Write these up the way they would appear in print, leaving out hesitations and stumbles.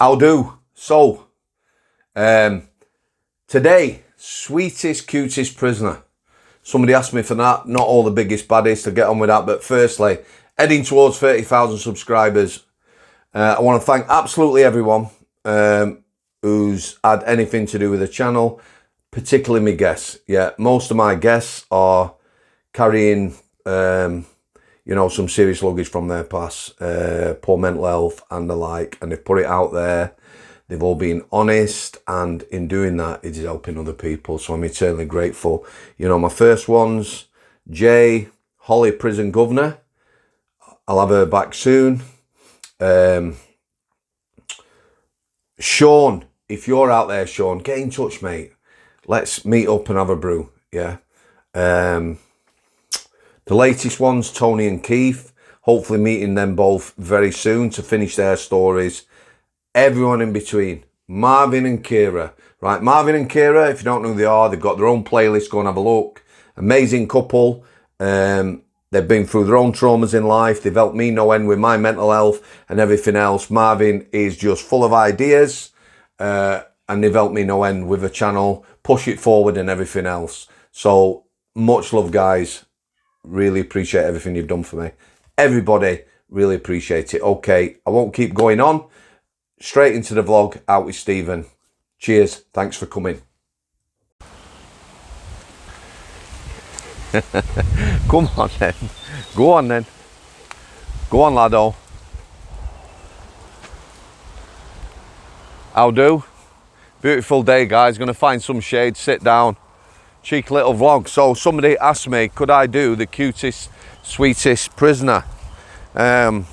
I'll do. So, today, sweetest, cutest prisoner. Somebody asked me for that. Not all the biggest baddies to get on with that. But firstly, heading towards 30,000 subscribers. I want to thank absolutely everyone who's had anything to do with the channel, particularly my guests. Yeah, most of my guests are carrying, you know, some serious luggage from their past, poor mental health and the like, and they've put it out there. They've all been honest, and in doing that, it is helping other people. So I'm eternally grateful. You know, my first ones, Jay, Holly, prison governor. I'll have her back soon. Sean, if you're out there, Sean, get in touch, mate. Let's meet up and have a brew. Yeah. The latest ones, Tony and Keith. Hopefully meeting them both very soon to finish their stories. Everyone in between. Marvin and Kira. Right, Marvin and Kira, if you don't know who they are, they've got their own playlist. Go and have a look. Amazing couple. They've been through their own traumas in life. They've helped me no end with my mental health and everything else. Marvin is just full of ideas. And they've helped me no end with the channel. Push it forward and everything else. So, much love, guys. Really appreciate everything you've done for me. Everybody, really appreciate it. Okay, I won't keep going on. Straight into the vlog, out with Stephen. Cheers, thanks for coming. Come on then. Go on then. Go on, laddo. How do? Beautiful day, guys. Gonna find some shade, sit down. Cheeky little vlog. So somebody asked me, could I do the cutest, sweetest prisoner? Thought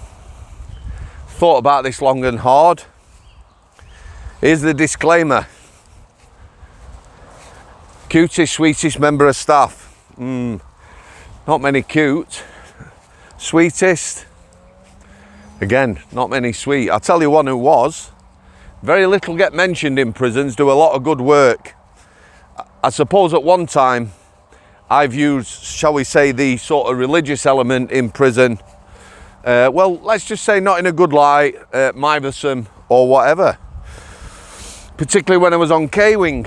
about this long and hard. Here's the disclaimer. Cutest, sweetest member of staff. Not many cute. Sweetest. Again, not many sweet. I'll tell you one who was. Very little get mentioned in prisons, do a lot of good work. I suppose at one time I've used, shall we say, the sort of religious element in prison. Well, let's just say not in a good light, mithersome or whatever. Particularly when I was on K-Wing.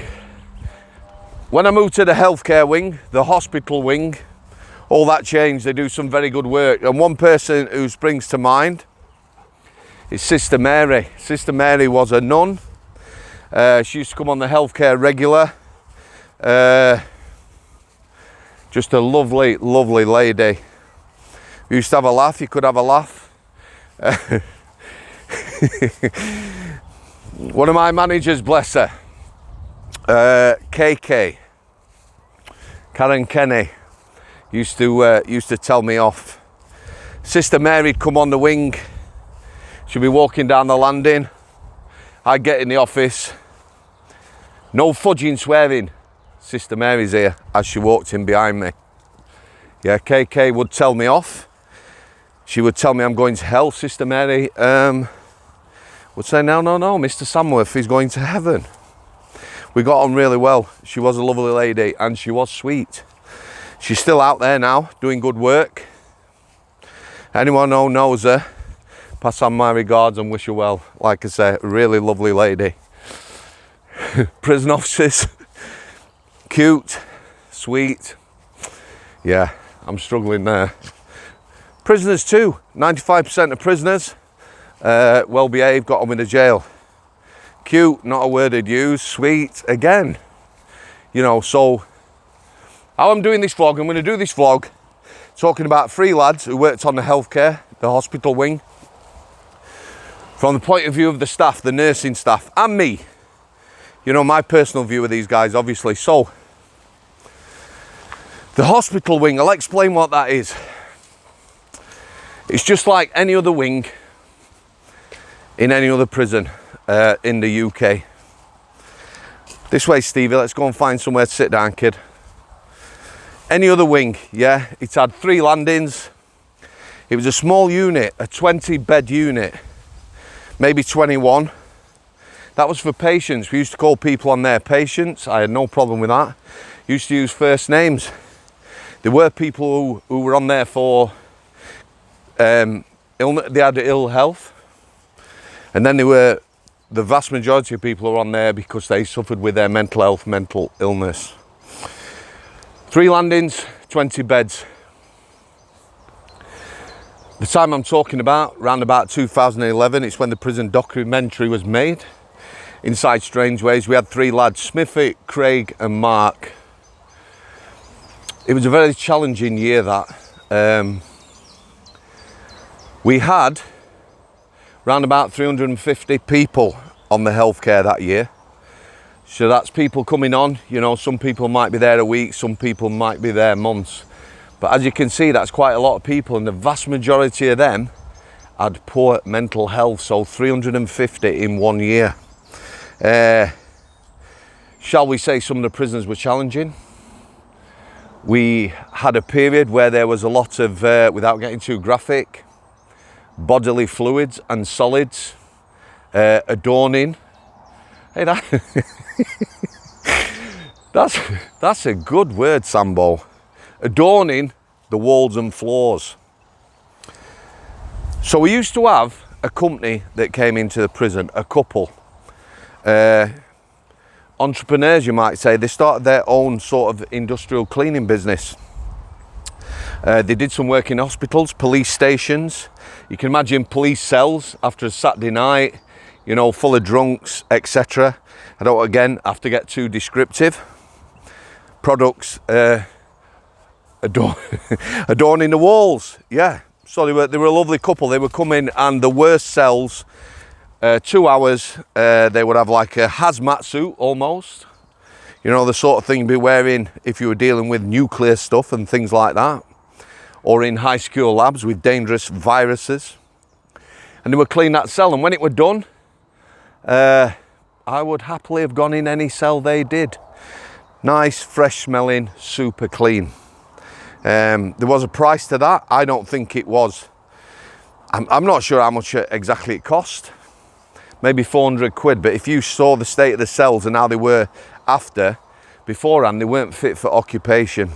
When I moved to the healthcare wing, the hospital wing, all that changed. They do some very good work. And one person who springs to mind is Sister Mary. Sister Mary was a nun. She used to come on the healthcare regular. Just a lovely, lovely lady. We used to have a laugh. You could have a laugh. One of my managers, bless her, KK, Karen Kenny, used to tell me off. Sister Mary'd come on the wing. She'd be walking down the landing. I'd get in the office. No fudging, swearing. Sister Mary's here, as she walked in behind me. Yeah, KK would tell me off. She would tell me I'm going to hell. Sister Mary would say, no, Mr. Samworth is going to heaven. We got on really well. She was a lovely lady and she was sweet. She's still out there now, doing good work. Anyone who knows her, pass on my regards and wish her well. Like I say, a really lovely lady. Prison officers, cute, sweet. Yeah, I'm struggling there. Prisoners too, 95% of prisoners, well behaved, got on with the jail. Cute, not a word I'd use. Sweet, again. You know, so how I'm doing this vlog, I'm going to do this vlog talking about 3 lads who worked on the healthcare, the hospital wing, from the point of view of the staff, the nursing staff, and me. You know, my personal view of these guys, obviously. So, the hospital wing, I'll explain what that is. It's just like any other wing in any other prison in the UK. This way, Stevie, let's go and find somewhere to sit down, kid. Any other wing, yeah, it had 3 landings. It was a small unit, a 20-bed unit, maybe 21. That was for patients. We used to call people on their patients. I had no problem with that. Used to use first names. There were people who were on there for they had ill health, and then there were the vast majority of people are on there because they suffered with their mental health, mental illness. 3 landings, 20 beds. The time I'm talking about, around about 2011, it's when the prison documentary was made. Inside Strangeways, we had 3 lads, Smithy, Craig and Mark. It was a very challenging year, that. We had around about 350 people on the healthcare that year. So that's people coming on, you know, some people might be there a week, some people might be there months. But as you can see, that's quite a lot of people, and the vast majority of them had poor mental health, so 350 in 1 year. Shall we say some of the prisons were challenging? We had a period where there was a lot of, without getting too graphic, bodily fluids and solids, adorning. Hey, that's a good word, Sambo. Adorning the walls and floors. So we used to have a company that came into the prison, a couple. Entrepreneurs, you might say. They started their own sort of industrial cleaning business. They did some work in hospitals, police stations. You can imagine police cells after a Saturday night, you know, full of drunks, etc. I don't, again, have to get too descriptive. Products adorning the walls, yeah. So they were a lovely couple. They would come in, and the worst cells, 2 hours, they would have like a hazmat suit almost. You know, the sort of thing you'd be wearing if you were dealing with nuclear stuff and things like that. Or in high school labs with dangerous viruses. And they would clean that cell, and when it were done, I would happily have gone in any cell they did. Nice, fresh smelling, super clean. There was a price to that. I don't think it was. I'm not sure how much exactly it cost. Maybe 400 quid, but if you saw the state of the cells and how they were after, beforehand, they weren't fit for occupation.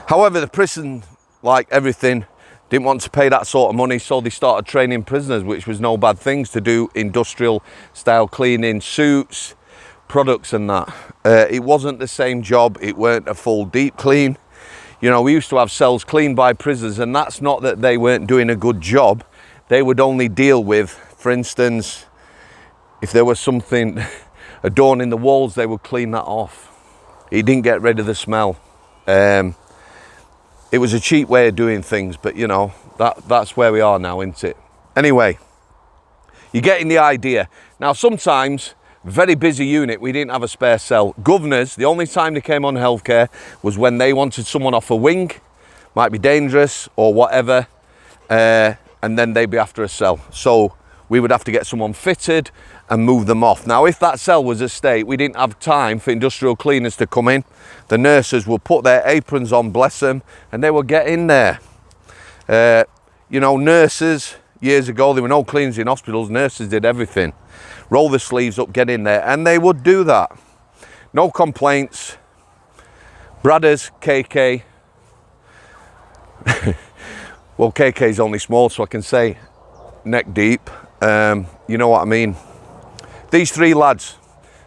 However, the prison, like everything, didn't want to pay that sort of money, so they started training prisoners, which was no bad things, to do industrial style cleaning, suits, products and that. It wasn't the same job. It weren't a full deep clean. You know, we used to have cells cleaned by prisoners, and that's not that they weren't doing a good job. They would only deal with, for instance, if there was something adorning the walls, they would clean that off. It didn't get rid of the smell. It was a cheap way of doing things, but you know, that's where we are now, isn't it? Anyway, you're getting the idea. Now, sometimes, very busy unit, we didn't have a spare cell. Governors, the only time they came on healthcare was when they wanted someone off a wing, might be dangerous or whatever, and then they'd be after a cell. So we would have to get someone fitted and move them off. Now, if that cell was a state, we didn't have time for industrial cleaners to come in. The nurses would put their aprons on, bless them, and they would get in there. You know, nurses, years ago, there were no cleaners in hospitals. Nurses did everything. Roll the sleeves up, get in there, and they would do that. No complaints. Bradders, KK. Well, KK's only small, so I can say neck deep. You know what I mean. These 3 lads.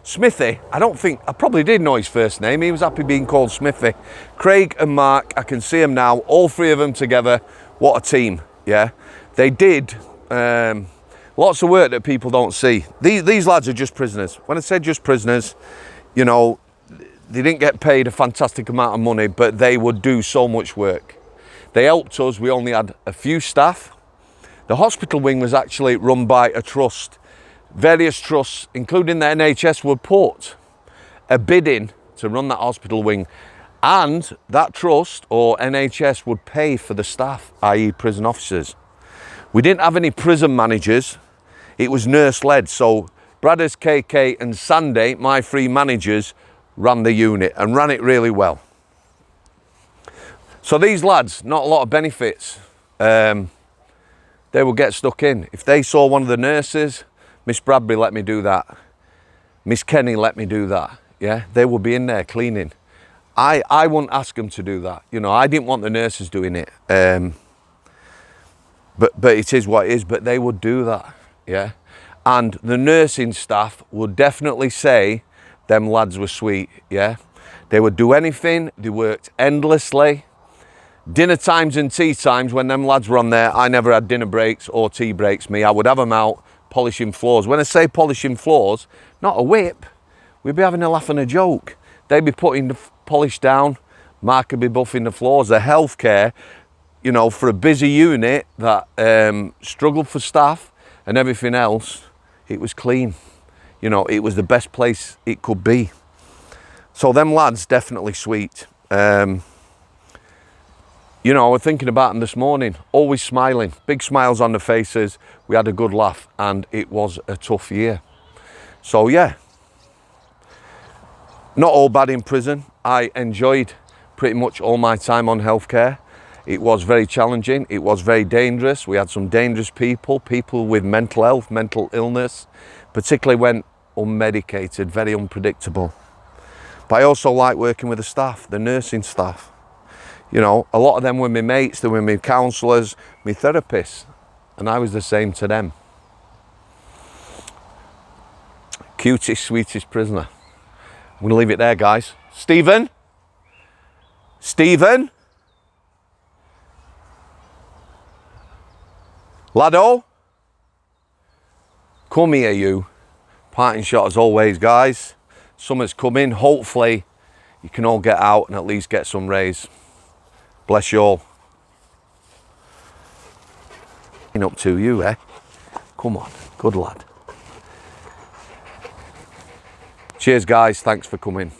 Smithy, I probably did know his first name. He was happy being called Smithy. Craig and Mark, I can see them now. All 3 of them together. What a team, yeah. They did lots of work that people don't see. These lads are just prisoners. When I say just prisoners, you know, they didn't get paid a fantastic amount of money, but they would do so much work. They helped us. We only had a few staff. The hospital wing was actually run by a trust. Various trusts, including the NHS, would put a bid in to run that hospital wing, and that trust or NHS would pay for the staff, i.e. prison officers. We didn't have any prison managers. It was nurse-led, so Bradders, KK and Sandy, my 3 managers, ran the unit and ran it really well. So these lads, not a lot of benefits. They would get stuck in. If they saw one of the nurses, Miss Bradbury let me do that. Miss Kenny let me do that. Yeah, they would be in there cleaning. I wouldn't ask them to do that. You know, I didn't want the nurses doing it. But it is what it is. But they would do that. Yeah, And the nursing staff would definitely say them lads were sweet, yeah? They would do anything, they worked endlessly. Dinner times and tea times, when them lads were on there, I never had dinner breaks or tea breaks, me. I would have them out polishing floors. When I say polishing floors, not a whip. We'd be having a laugh and a joke. They'd be putting the polish down, Mark would be buffing the floors. The healthcare, you know, for a busy unit that struggled for staff and everything else, it was clean. You know, it was the best place it could be. So them lads, definitely sweet. You know, I was thinking about them this morning, always smiling, big smiles on their faces. We had a good laugh and it was a tough year. So yeah, not all bad in prison. I enjoyed pretty much all my time on healthcare. It was very challenging. It was very dangerous. We had some dangerous people, people with mental health, mental illness, particularly when unmedicated, very unpredictable. But I also like working with the staff, the nursing staff. You know, a lot of them were my mates, they were my counsellors, my therapists, and I was the same to them. Cutest, sweetest prisoner. I'm going to leave it there, guys. Stephen? Stephen? Laddo? Come here, you. Parting shot as always, guys. Summer's coming. Hopefully, you can all get out and at least get some rays. Bless you all. Up to you, eh? Come on, good lad. Cheers, guys. Thanks for coming.